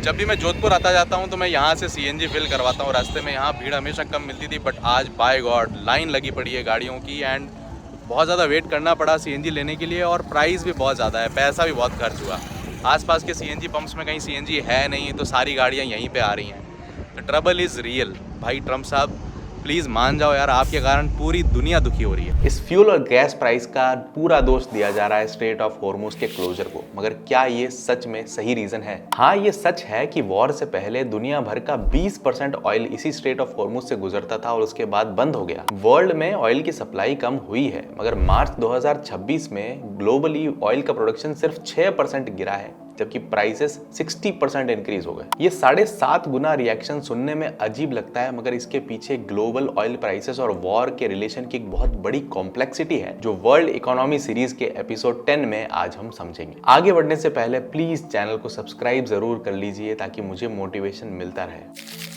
जब भी मैं जोधपुर आता जाता हूँ तो मैं यहाँ से सीएनजी फिल करवाता हूँ रास्ते में। यहाँ भीड़ हमेशा कम मिलती थी, बट आज बाय गॉड लाइन लगी पड़ी है गाड़ियों की, एंड बहुत ज़्यादा वेट करना पड़ा सीएनजी लेने के लिए, और प्राइस भी बहुत ज़्यादा है, पैसा भी बहुत खर्च हुआ। आसपास के सीएनजी पंप्स में कहीं सीएनजी है नहीं, तो सारी गाड़ियाँ यहीं पे आ रही हैं। The trouble is real. भाई ट्रम्प साहब प्लीज़ मान जाओ यार, आपके कारण पूरी दुनिया दुखी हो रही है। इस फ्यूल और गैस प्राइस का पूरा दोष दिया जा रहा है स्ट्रेट ऑफ हॉर्मुज के क्लोजर को, मगर क्या ये सच में सही रीजन है? हाँ, ये सच है कि वॉर से पहले दुनिया भर का 20% ऑयल इसी स्ट्रेट ऑफ हॉर्मुज से गुजरता था और उसके बाद बंद हो गया। वर्ल्ड में ऑयल की सप्लाई कम हुई है, मगर मार्च 2026 में ग्लोबली ऑयल का प्रोडक्शन सिर्फ 6% गिरा है, जबकि प्राइसेस 60% इंक्रीज हो गए। ये 7.5 गुना रिएक्शन सुनने में अजीब लगता है, मगर इसके पीछे ग्लोबल ऑयल प्राइसेस और वॉर के रिलेशन की एक बहुत बड़ी कॉम्प्लेक्सिटी है, जो वर्ल्ड इकोनॉमी सीरीज के एपिसोड 10 में आज हम समझेंगे। आगे बढ़ने से पहले प्लीज चैनल को सब्सक्राइब जरूर कर लीजिए ताकि मुझे मोटिवेशन मिलता रहे।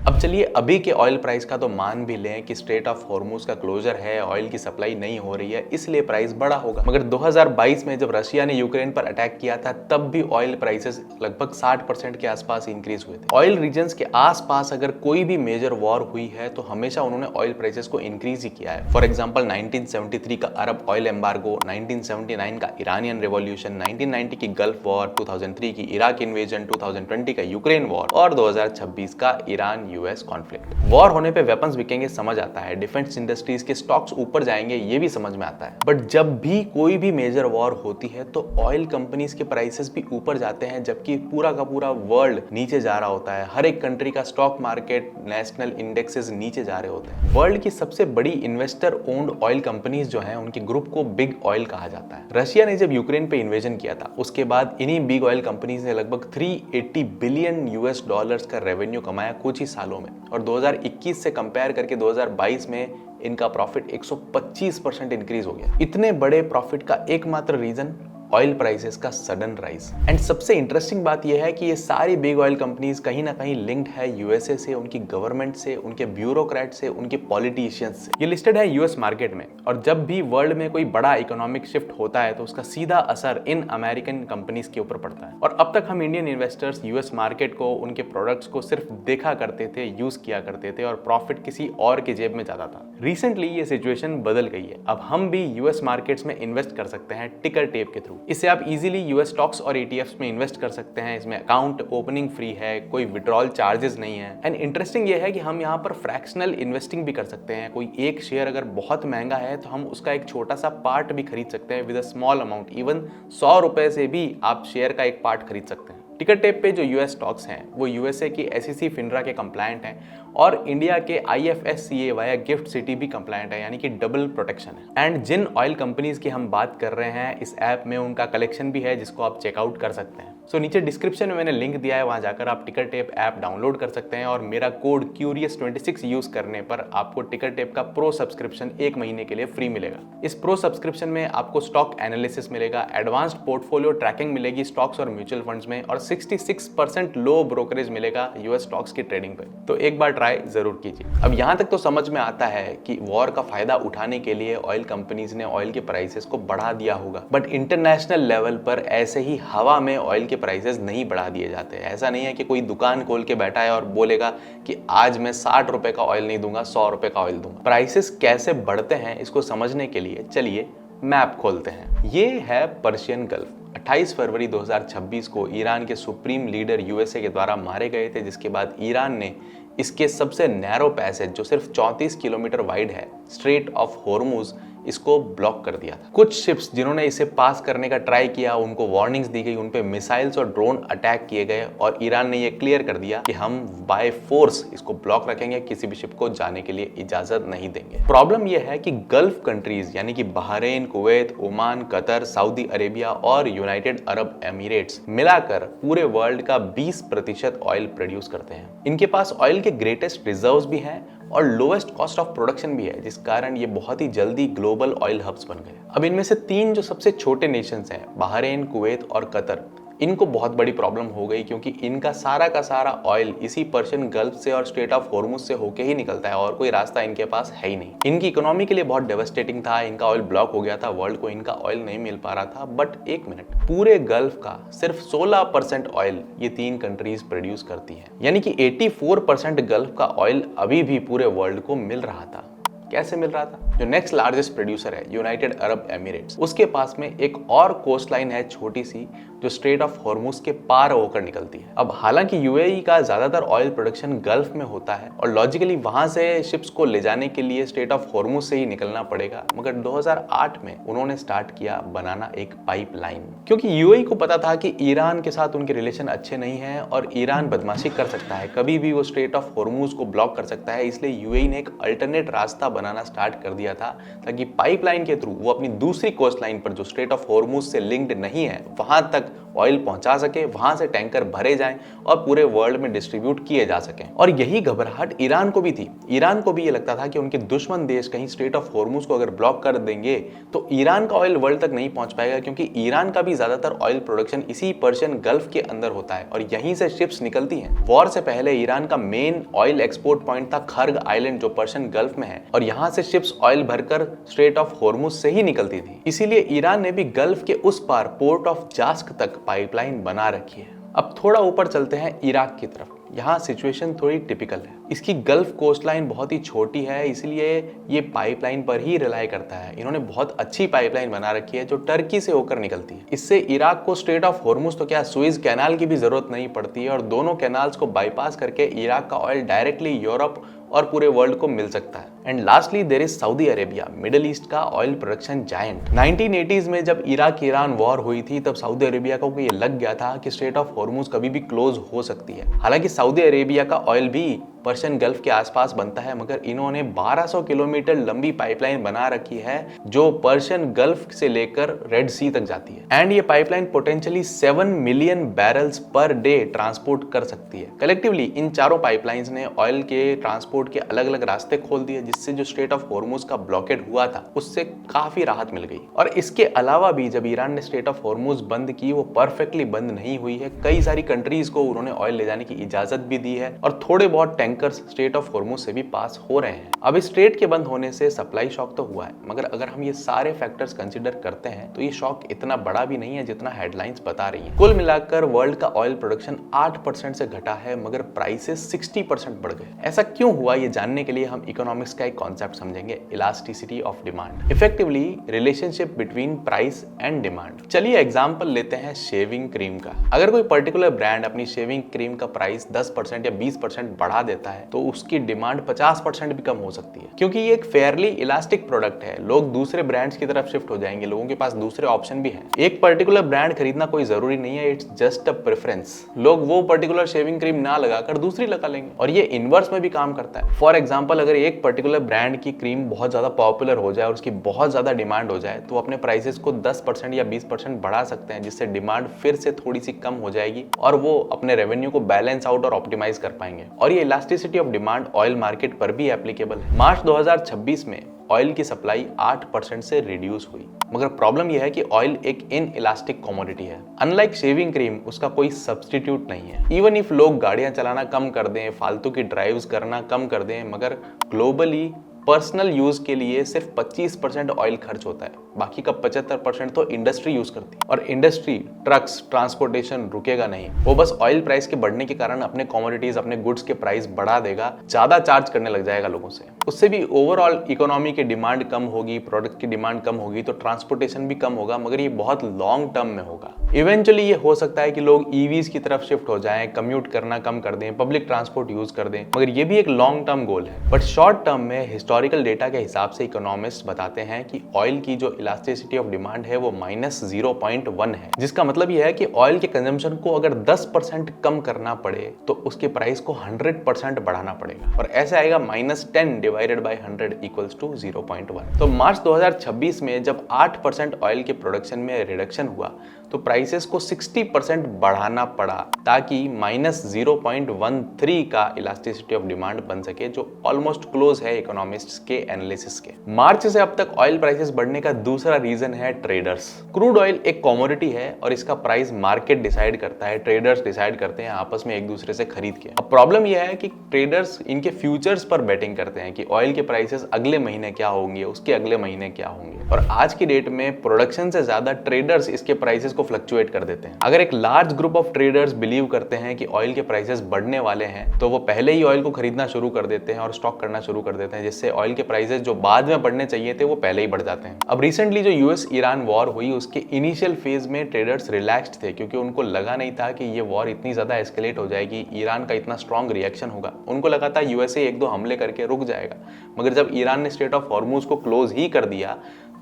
अब चलिए अभी के ऑयल प्राइस का तो मान भी लें कि स्ट्रेट ऑफ हॉर्मुज का क्लोजर है, ऑयल की सप्लाई नहीं हो रही है, इसलिए प्राइस बढ़ा होगा। मगर 2022 में जब रशिया ने यूक्रेन पर अटैक किया था, तब भी ऑयल प्राइसेस लगभग 60% के आसपास इंक्रीज हुए थे। ऑयल रीजन्स के आसपास अगर कोई भी मेजर वॉर हुई है तो हमेशा उन्होंने ऑयल प्राइसेस को इंक्रीज ही किया है। फॉर एग्जाम्पल 1973 का अरब ऑयल एम्बार्गो, 1979 का ईरानियन रेवोल्यूशन, 1990 की गल्फ वॉर, 2003 की इराक इन्वेजन, 2020 का यूक्रेन वॉर और 2026 का ईरान यूएस कॉन्फ्लिक्ट। वॉर होने पे वेपन्स बिकेंगे समझ आता है, डिफेंस इंडस्ट्रीज के स्टॉक्स ऊपर जाएंगे ये भी समझ में आता है, बट जब भी कोई भी मेजर वॉर होती है तो ऑयल कंपनीज के प्राइसेस भी ऊपर जाते हैं, जबकि पूरा का पूरा वर्ल्ड नीचे जा रहा होता है। हर एक कंट्री का स्टॉक मार्केट, नेशनल इंडेक्सेस नीचे जा रहे होते हैं। वर्ल्ड की सबसे बड़ी इन्वेस्टर ओन्ड ऑयल कंपनीज जो है, उनके ग्रुप को बिग ऑयल कहा जाता है। रशिया ने जब यूक्रेन पे इन्वेजन किया था, उसके बाद इन्हीं बिग ऑयल कंपनीज ने लगभग 380 बिलियन यूएस डॉलर्स का रेवेन्यू कमाया कुछ ही सालों में, और 2021 से कंपेयर करके 2022 में इनका प्रॉफिट 125% इंक्रीज हो गया। इतने बड़े प्रॉफिट का एकमात्र रीजन ऑयल प्राइसेस का सडन राइज। एंड सबसे इंटरेस्टिंग बात यह है कि ये सारी बिग ऑयल कंपनीज कहीं ना कहीं लिंक्ड है यूएसए से, उनकी गवर्नमेंट से, उनके ब्यूरोक्रेट से, उनके पॉलिटिशियंस से। ये लिस्टेड है यूएस मार्केट में, और जब भी वर्ल्ड में कोई बड़ा इकोनॉमिक शिफ्ट होता है तो उसका सीधा असर इन अमेरिकन कंपनीज के ऊपर पड़ता है। और अब तक हम इंडियन इन्वेस्टर्स यूएस मार्केट को, उनके प्रोडक्ट्स को सिर्फ देखा करते थे, यूज किया करते थे, और प्रॉफिट किसी और के जेब में जाता था। रिसेंटली ये सिचुएशन बदल गई है। अब हम भी यूएस मार्केट्स में इन्वेस्ट कर सकते हैं टिकर टेप के थ्रू। इससे आप इजीली यूएस स्टॉक्स और ईटीएफ्स में इन्वेस्ट कर सकते हैं। इसमें अकाउंट ओपनिंग फ्री है, कोई विड्रॉल चार्जेस नहीं है। एंड इंटरेस्टिंग ये है कि हम यहाँ पर फ्रैक्शनल इन्वेस्टिंग भी कर सकते हैं। कोई एक शेयर अगर बहुत महंगा है तो हम उसका एक छोटा सा पार्ट भी खरीद सकते हैं with a small amount. Even 100 रुपए से भी आप शेयर का एक पार्ट खरीद सकते हैं। टिकर टेप पे जो यूएस स्टॉक्स हैं वो यूएसए की एसईसी फिनरा के कंप्लायंट हैं, और इंडिया के आईएफएससीए वाया गिफ्ट सिटी भी कंप्लायंट है, यानी कि डबल प्रोटेक्शन है। एंड जिन ऑयल कंपनीज की हम बात कर रहे हैं, इस ऐप में उनका कलेक्शन भी है जिसको आप चेकआउट कर सकते हैं। सो नीचे डिस्क्रिप्शन में मैंने लिंक दिया है, वहां जाकर आप टिकर टेप ऐप डाउनलोड कर सकते हैं, और मेरा कोड Curious26 यूज करने पर आपको टिकर टेप का प्रो सब्सक्रिप्शन 1 महीने के लिए फ्री मिलेगा। इस प्रो सब्सक्रिप्शन में आपको स्टॉक एनालिसिस मिलेगा, एडवांस्ड पोर्टफोलियो ट्रैकिंग मिलेगी स्टॉक्स और म्यूचुअल फंड्स में, और 66% लो ब्रोकरेज मिलेगा यूएस स्टॉक्स की ट्रेडिंग पे। तो एक बार ट्राई जरूर कीजिए। अब यहाँ तक तो समझ में आता है कि वॉर का फायदा उठाने के लिए ऑयल कंपनीज ने ऑयल के प्राइसेस को बढ़ा दिया होगा, बट इंटरनेशनल लेवल पर ऐसे ही हवा में ऑयल के प्राइसेस नहीं बढ़ा दिए जाते। ऐसा नहीं है कि कोई दुकान खोल के बैठा है और बोलेगा कि आज मैं 60 रुपए का ऑयल नहीं दूंगा, 100 रुपए का ऑयल दूंगा। प्राइसेस कैसे बढ़ते हैं इसको समझने के लिए चलिए मैप खोलते हैं। ये है पर्शियन गल्फ। 28 फरवरी 2026 को ईरान के सुप्रीम लीडर यूएसए के द्वारा मारे गए थे, जिसके बाद ईरान ने इसके सबसे नैरो पैसेज जो सिर्फ 34 किलोमीटर वाइड है, स्ट्रेट ऑफ हॉर्मुज, इसको ब्लॉक कर दिया था। कुछ शिप्स जिन्होंने इसे पास करने का ट्राई किया, उनको वार्निंग्स दी गई, उन पे मिसाइल्स और ड्रोन अटैक किए गए, और ईरान ने ये क्लियर कर दिया कि हम बाय फोर्स इसको ब्लॉक रखेंगे, किसी भी शिप को जाने के लिए इजाजत नहीं देंगे। प्रॉब्लम यह है कि गल्फ कंट्रीज यानी कि Bahrain, Kuwait, Oman, Qatar, Saudi Arabia और यूनाइटेड अरब एमिरेट्स मिलाकर पूरे वर्ल्ड का 20% ऑयल प्रोड्यूस करते हैं। इनके पास ऑयल के ग्रेटेस्ट रिजर्व्स भी हैं और लोएस्ट कॉस्ट ऑफ प्रोडक्शन भी है, जिस कारण ये बहुत ही जल्दी ग्लोबल ऑयल हब्स बन गए। अब इनमें से 3 जो सबसे छोटे नेशंस हैं, बहरीन, कुवैत और कतर, इनको बहुत बड़ी प्रॉब्लम हो गई क्योंकि इनका सारा का सारा ऑयल इसी पर्शियन गल्फ से और स्ट्रेट ऑफ हॉर्मुज से होके ही निकलता है और कोई रास्ता इनके पास है ही नहीं। इनकी इकोनॉमी के लिए बहुत डेवास्टेटिंग था, इनका ऑयल ब्लॉक हो गया था, वर्ल्ड को इनका ऑयल नहीं मिल पा रहा था। बट एक मिनट, पूरे गल्फ का सिर्फ 16% ऑयल ये 3 कंट्रीज प्रोड्यूस करती हैं, यानी कि 84% गल्फ का ऑयल अभी भी पूरे वर्ल्ड को मिल रहा था। कैसे मिल रहा था? जो नेक्स्ट लार्जेस्ट प्रोड्यूसर है यूनाइटेड अरब एमिरेट्स, उसके पास में एक और कोस्ट लाइन है छोटी सी, जो स्ट्रेट ऑफ हॉर्मुज के पार होकर निकलती है। अब हालांकि यूएई का ज्यादातर ऑयल प्रोडक्शन गल्फ में होता है और लॉजिकली वहां से शिप्स को ले जाने के लिए स्ट्रेट ऑफ हॉर्मुज से ही निकलना पड़ेगा, मगर 2008 में उन्होंने स्टार्ट किया बनाना एक पाइपलाइन, क्योंकि यूएई को पता था कि ईरान के साथ उनके रिलेशन अच्छे नहीं है और ईरान बदमाशी कर सकता है, कभी भी वो स्ट्रेट ऑफ हॉर्मुज को ब्लॉक कर सकता है। इसलिए यूएई ने एक अल्टरनेट रास्ता बनाना स्टार्ट कर दिया था ताकि पाइपलाइन के थ्रू वो अपनी दूसरी कोस्ट लाइन पर जो स्ट्रेट ऑफ हॉर्मुज से लिंक्ड नहीं है वहां तक ऑयल पहुंचा सके, वहां से टैंकर भरे जाएं और पूरे वर्ल्ड में डिस्ट्रीब्यूट किए जा सकें। और यही घबराहट ईरान को भी थी। ईरान को भी ये लगता था कि उनके दुश्मन देश कहीं स्ट्रेट ऑफ हॉर्मुज को अगर ब्लॉक कर देंगे तो ईरान का ऑयल वर्ल्ड तक नहीं पहुंच पाएगा, क्योंकि ईरान का भी ज्यादातर ऑयल प्रोडक्शन इसी पर्शियन गल्फ के अंदर होता है और यहीं से शिप्स निकलती हैं। वॉर से पहले ईरान का मेन ऑयल एक्सपोर्ट पॉइंट था खर्ग आइलैंड, जो पर्शियन गल्फ में है, और यहाँ से शिप्स ऑयल भरकर स्ट्रेट ऑफ हॉर्मुज से ही निकलती थी। इसीलिए ईरान ने भी गल्फ के उस पार पोर्ट ऑफ जास्क तक पाइपलाइन बना रखी है। अब थोड़ा ऊपर चलते हैं इराक की तरफ। यहाँ सिचुएशन थोड़ी टिपिकल है। इसकी गल्फ कोस्ट लाइन बहुत ही छोटी है, इसलिए ये पाइपलाइन पर ही रिलाई करता है। इन्होंने बहुत अच्छी पाइपलाइन बना रखी है जो टर्की से होकर निकलती है। इससे इराक को स्ट्रेट ऑफ हॉर्मुज तो क्या, सुएज कैनाल की भी जरूरत नहीं पड़ती है और दोनों कैनाल्स को बाईपास करके इराक का ऑयल डायरेक्टली यूरोप और पूरे वर्ल्ड को मिल सकता है। And lastly there is Saudi Arabia, Middle East का ऑयल प्रोडक्शन जायंट। 1980s में जब इराक ईरान वॉर हुई थी तब सऊदी अरेबिया को ये लग गया था कि स्ट्रेट ऑफ हॉर्मुज कभी भी क्लोज हो सकती है। हालांकि सऊदी अरेबिया का ऑयल भी पर्शियन गल्फ के आसपास बनता है, मगर इन्होंने 1200 किलोमीटर लंबी पाइपलाइन बना रखी है जो पर्शियन गल्फ से लेकर रेड सी तक जाती है। एंड ये pipeline potentially 7 million barrels per day transport कर सकती है। कलेक्टिवली इन चारों पाइपलाइंस ने ऑयल के ट्रांसपोर्ट के अलग अलग रास्ते खोल दिए, जिससे जो स्ट्रेट ऑफ हॉर्मुज का ब्लॉकेड हुआ था उससे काफी राहत मिल गई। और इसके अलावा भी जब ईरान ने स्ट्रेट ऑफ हॉर्मुज बंद की, वो परफेक्टली बंद नहीं हुई है। कई सारी कंट्रीज को उन्होंने ऑयल ले जाने की इजाजत भी दी है और थोड़े बहुत टैंकर्स स्ट्रेट ऑफ हॉर्मुज से भी पास हो रहे हैं। अब इस स्ट्रेट के बंद होने से सप्लाई शॉक तो हुआ है, मगर अगर हम ये सारे फैक्टर्स कंसीडर करते हैं तो ये शॉक इतना बड़ा भी नहीं है जितना हेडलाइंस बता रही हैं। कुल मिलाकर वर्ल्ड का ऑयल प्रोडक्शन 8% से घटा है, मगर प्राइसेस 60% बढ़ गए। ऐसा क्यों हुआ, ये जानने के लिए हम इकोनॉमिक्स का एक कॉन्सेप्ट समझेंगे, elasticity of demand, effectively relationship between price and demand. चलिए एग्जांपल लेते हैं शेविंग क्रीम का। अगर कोई पर्टिकुलर ब्रांड अपनी शेविंग क्रीम का प्राइस 10% या 20% बढ़ा देता है तो उसकी डिमांड 50% भी कम हो सकती है, क्योंकि ये एक फेयरली इलास्टिक प्रोडक्ट है। लोग दूसरे ब्रांड्स की तरफ शिफ्ट हो जाएंगे, लोगों के पास दूसरे ऑप्शन भी हैं। एक पर्टिकुलर ब्रांड खरीदना कोई जरूरी नहीं है, इट्स जस्ट अ प्रेफरेंस। लोग वो पर्टिकुलर शेविंग क्रीम ना लगाकर दूसरी लगा लेंगे और ये इनवर्स में भी काम करता है। फॉर एग्जाम्पल, अगर एक पर्टिकुलर ब्रांड की क्रीम बहुत ज्यादा पॉपुलर हो जाए और उसकी बहुत ज्यादा डिमांड हो जाए तो अपने प्राइसेस को 10% या 20% बढ़ा सकते हैं, जिससे डिमांड फिर से थोड़ी सी कम हो जाएगी और वो अपने रेवेन्यू को बैलेंस आउट और ऑप्टिमाइज कर पाएंगे। और ये elasticity of demand oil market पर भी एप्लीकेबल है। मार्च 2026 में ऑयल की सप्लाई 8% से रिड्यूस हुई, मगर प्रॉब्लम यह है कि ऑयल एक इन इलास्टिक कमोडिटी है। अनलाइक शेविंग क्रीम, उसका कोई सब्स्टिट्यूट नहीं है। इवन इफ लोग गाड़ियां चलाना कम कर दें, फालतू की ड्राइव्स करना कम कर दें, मगर ग्लोबली पर्सनल यूज के लिए सिर्फ 25% ऑयल खर्च होता है, बाकी का 75% तो इंडस्ट्री यूज करती है। और इंडस्ट्री, ट्रक्स, ट्रांसपोर्टेशन रुकेगा नहीं, वो बस ऑयल प्राइस के बढ़ने के कारण अपने कमोडिटीज, अपने गुड्स के प्राइस बढ़ा देगा, ज्यादा चार्ज करने लग जाएगा लोगों से। उससे भी ओवरऑल इकोनॉमी की डिमांड कम होगी, प्रोडक्ट की डिमांड कम होगी, तो ट्रांसपोर्टेशन भी कम होगा, मगर ये बहुत लॉन्ग टर्म में होगा। इवेंचुअली ये हो सकता है कि लोग ईवीज की तरफ शिफ्ट हो जाएं, कम्यूट करना कम कर दें, पब्लिक ट्रांसपोर्ट यूज कर दें, मगर ये भी एक लॉन्ग टर्म गोल है। बट शॉर्ट टर्म में हिस्टोरिकल डेटा के हिसाब से इकोनॉमिस्ट बताते हैं कि ऑयल की जो इलास्टिसिटी ऑफ डिमांड है वो -0.1 है, जिसका मतलब यह है कि ऑयल के कंजम्पशन को अगर 10% कम करना पड़े तो उसके प्राइस को 100% बढ़ाना पड़ेगा, और ऐसे आएगा -10 डिवाइडेड बाय 100 इक्वल्स टू 0.1। तो मार्च 2026 में जब 8% ऑयल के प्रोडक्शन में रिडक्शन हुआ तो प्राइसेस को 60% बढ़ाना पड़ा ताकि -0.13 का इलास्टिसिटी ऑफ डिमांड बन सके, जो ऑलमोस्ट क्लोज है इकोनॉमिस्ट्स के एनालिसिस के। मार्च से अब तक ऑयल प्राइसेस बढ़ने का दूसरा रीजन है ट्रेडर्स। क्रूड ऑयल एक कमोडिटी है और इसका प्राइस मार्केट डिसाइड करता है, ट्रेडर्स डिसाइड करते हैं आपस में एक दूसरे से खरीद के। अब प्रॉब्लम यह है कि ट्रेडर्स इनके फ्यूचर्स पर बेटिंग करते हैं कि ऑयल के प्राइसेस अगले महीने क्या होंगे, उसके अगले महीने क्या होंगे, और आज की डेट में प्रोडक्शन से ज्यादा ट्रेडर्स इसके प्राइसेस को फ्लक्चुएट कर देते हैं। अगर एक large group of traders believe करते हैं कि ऑयल के प्राइसेस बढ़ने वाले हैं तो वो पहले ही ऑयल को खरीदना शुरू कर देते हैं और स्टॉक करना शुरू कर देते हैं, जिससे ऑयल के प्राइसेस जो बाद में बढ़ने चाहिए थे वो पहले ही बढ़ जाते हैं। अब रिसेंटली जो यूएस ईरान वॉर हुई उसके इनिशियल फेज में ट्रेडर्स रिलैक्स्ड थे, क्योंकि उनको लगा नहीं था कि ये वॉर इतनी ज्यादा एस्केलेट हो जाएगी, ईरान का इतना स्ट्रॉन्ग रिएक्शन होगा। उनको लगा था यूएसए एक दो हमले करके रुक जाएगा, मगर जब ईरान ने स्ट्रेट ऑफ हॉर्मुज को क्लोज ही कर दिया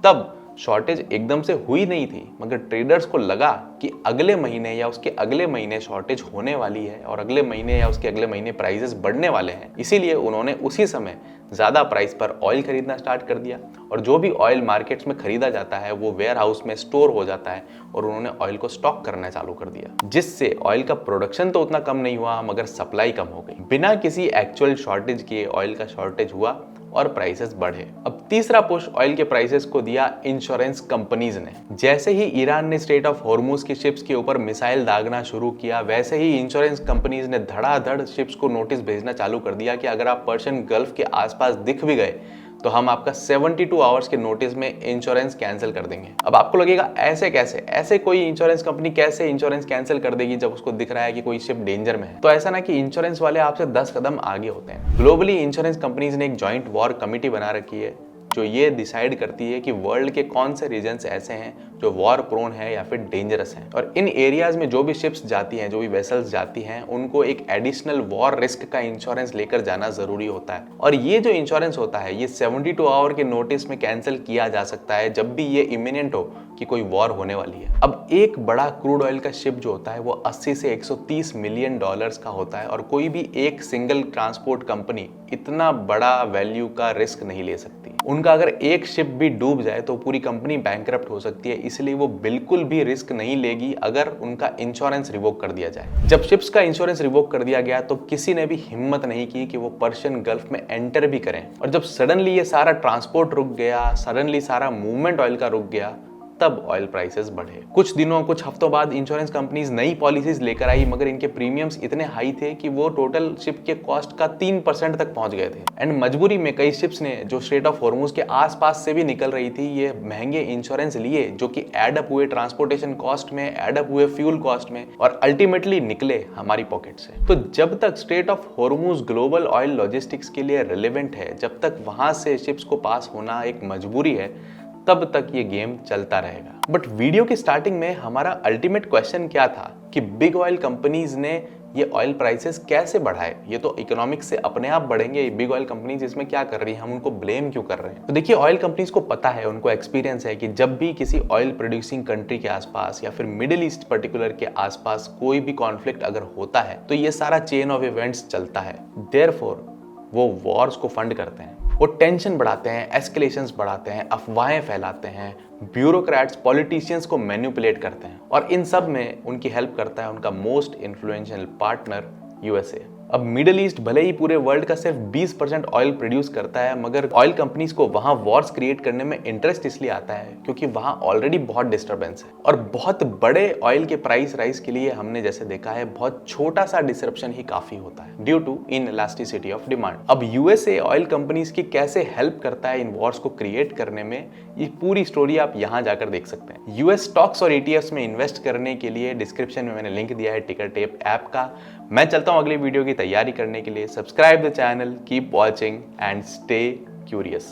तब शॉर्टेज एकदम से हुई नहीं थी, मगर ट्रेडर्स को लगा कि अगले महीने या उसके अगले महीने शॉर्टेज होने वाली है और अगले महीने या उसके अगले महीने प्राइसेस बढ़ने वाले हैं। इसीलिए उन्होंने उसी समय ज्यादा प्राइस पर ऑयल खरीदना स्टार्ट कर दिया, और जो भी ऑयल मार्केट्स में खरीदा जाता है वो वेयर हाउस में स्टोर हो जाता है, और उन्होंने ऑयल को स्टॉक करना चालू कर दिया, जिससे ऑयल का प्रोडक्शन तो उतना कम नहीं हुआ मगर सप्लाई कम हो गई। बिना किसी एक्चुअल शॉर्टेज के ऑयल का शॉर्टेज हुआ और प्राइसेस बढ़े। अब तीसरा पुश ऑयल के प्राइसेस को दिया इंश्योरेंस कंपनीज ने। जैसे ही ईरान ने स्ट्रेट ऑफ हॉर्मुज की शिप्स के ऊपर मिसाइल दागना शुरू किया, वैसे ही इंश्योरेंस कंपनीज ने धड़ाधड़ शिप्स को नोटिस भेजना चालू कर दिया कि अगर आप पर्शियन गल्फ के आसपास दिख भी गए तो हम आपका 72 आवर्स के नोटिस में इंश्योरेंस कैंसिल कर देंगे। अब आपको लगेगा ऐसे कैसे, ऐसे कोई इंश्योरेंस कंपनी कैसे इंश्योरेंस कैंसिल कर देगी जब उसको दिख रहा है कि कोई शिप डेंजर में है। तो ऐसा ना कि इंश्योरेंस वाले आपसे 10 कदम आगे होते हैं। ग्लोबली इंश्योरेंस कंपनीज ने एक जॉइंट वॉर कमिटी बना रखी है जो ये डिसाइड करती है कि वर्ल्ड के कौन से रीजन्स ऐसे हैं जो वॉर प्रोन है या फिर डेंजरस हैं, और इन एरियाज में जो भी शिप्स जाती हैं, जो भी वेसल्स जाती हैं, उनको एक एडिशनल वॉर रिस्क का इंश्योरेंस लेकर जाना जरूरी होता है। और ये जो इंश्योरेंस होता है ये 72 आवर के नोटिस में कैंसिल किया जा सकता है जब भी ये इमिनेंट हो कि कोई वॉर होने वाली है। अब एक बड़ा क्रूड ऑयल का शिप जो होता है वो 80 से 130 मिलियन डॉलर्स का होता है, और कोई भी एक सिंगल ट्रांसपोर्ट कंपनी इतना बड़ा वैल्यू का रिस्क नहीं ले सकती। उनका अगर एक शिप भी डूब जाए तो पूरी कंपनी बैंकरप्ट हो सकती है, इसलिए वो बिल्कुल भी रिस्क नहीं लेगी अगर उनका इंश्योरेंस रिवोक कर दिया जाए। जब शिप्स का इंश्योरेंस रिवोक कर दिया गया तो किसी ने भी हिम्मत नहीं की कि वो पर्शियन गल्फ में एंटर भी करें, और जब सडनली ये सारा ट्रांसपोर्ट रुक गया, सडनली सारा मूवमेंट ऑयल का रुक गया, तब ऑयल प्राइसेस बढ़े। कुछ दिनों कुछ हफ्तों बाद इंश्योरेंस कंपनीज नई पॉलिसीज लेकर आई, मगर इनके प्रीमियम्स इतने हाई थे कि वो टोटल शिप के कॉस्ट का 3% तक पहुंच गए थे। एंड मजबूरी में कई शिप्स ने जो स्ट्रेट ऑफ हॉर्मुज के आसपास से भी निकल रही थी ये महंगे इंश्योरेंस लिए, जो कि एड अप हुए ट्रांसपोर्टेशन कॉस्ट में, एड अप हुए फ्यूल कॉस्ट में, और अल्टीमेटली निकले हमारी पॉकेट से। तो जब तक straight of Hormuz global oil logistics के लिए रिलेवेंट है, जब तक वहां से शिप्स को पास होना एक मजबूरी है, तब तक ये गेम चलता रहेगा। बट वीडियो की स्टार्टिंग में हमारा अल्टीमेट क्वेश्चन क्या था कि बिग ऑयल कंपनीज ने ये ऑयल प्राइसेस कैसे बढ़ाए? ये तो इकोनॉमिक्स से अपने आप बढ़ेंगे, बिग ऑयल कंपनीज इसमें क्या कर रही है, हम उनको ब्लेम क्यों कर रहे हैं? तो देखिए, ऑयल कंपनीज को पता है, उनको एक्सपीरियंस है कि जब भी किसी ऑयल प्रोड्यूसिंग कंट्री के आसपास या फिर मिडिल ईस्ट पर्टिकुलर के आसपास कोई भी कॉन्फ्लिक्ट अगर होता है तो ये सारा चेन ऑफ इवेंट्स चलता है। देयरफॉर वो वॉर्स को फंड करते हैं, वो टेंशन बढ़ाते हैं, एस्केलेशंस बढ़ाते हैं, अफवाहें फैलाते हैं, ब्यूरोक्रेट्स पॉलिटिशियंस को मैनिपुलेट करते हैं, और इन सब में उनकी हेल्प करता है उनका मोस्ट इन्फ्लुएंशियल पार्टनर यूएसए। अब मिडिल ईस्ट भले ही पूरे वर्ल्ड का सिर्फ 20% ऑयल प्रोड्यूस करता है, मगर ऑयल कंपनीज को वहां वॉर्स क्रिएट करने में इंटरेस्ट इसलिए आता है क्योंकि वहां ऑलरेडी बहुत डिस्टर्बेंस है, और बहुत बड़े ऑयल के प्राइस राइज के लिए हमने जैसे देखा है बहुत छोटा सा डिसरप्शन ही काफी होता है ड्यू टू इनइलास्टिसिटी ऑफ डिमांड। अब यूएसए ऑयल कंपनीज की कैसे हेल्प करता है इन वॉर्स को क्रिएट करने में, ये पूरी स्टोरी आप यहाँ जाकर देख सकते हैं। यूएस स्टॉक्स और ईटीएफ्स में इन्वेस्ट करने के लिए डिस्क्रिप्शन में मैंने लिंक दिया है टिकर टेप ऐप का। मैं चलता हूँ अगली वीडियो की तैयारी करने के लिए। Subscribe the channel, keep watching and stay curious.